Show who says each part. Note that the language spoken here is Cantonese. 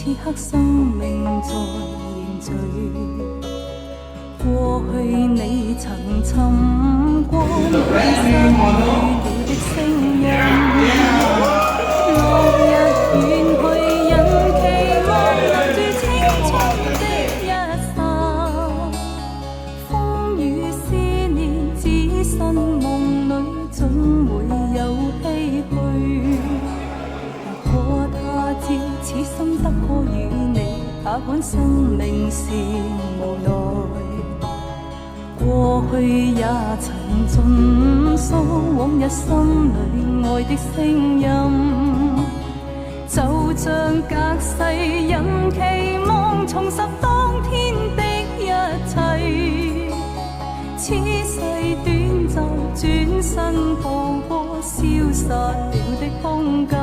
Speaker 1: 此刻生命在凝聚，過去你曾尋過你失去了的聲音，落日遠去引期望留住青春的一剎，風雨思念只身夢裏總會有唏噓，如果他朝此生不可與你，他看生命是無奈，過去也曾盡訴往日心裏愛的聲音，就像隔世人期望重拾當天的一切，此世短暫轉身步過消失了的空間。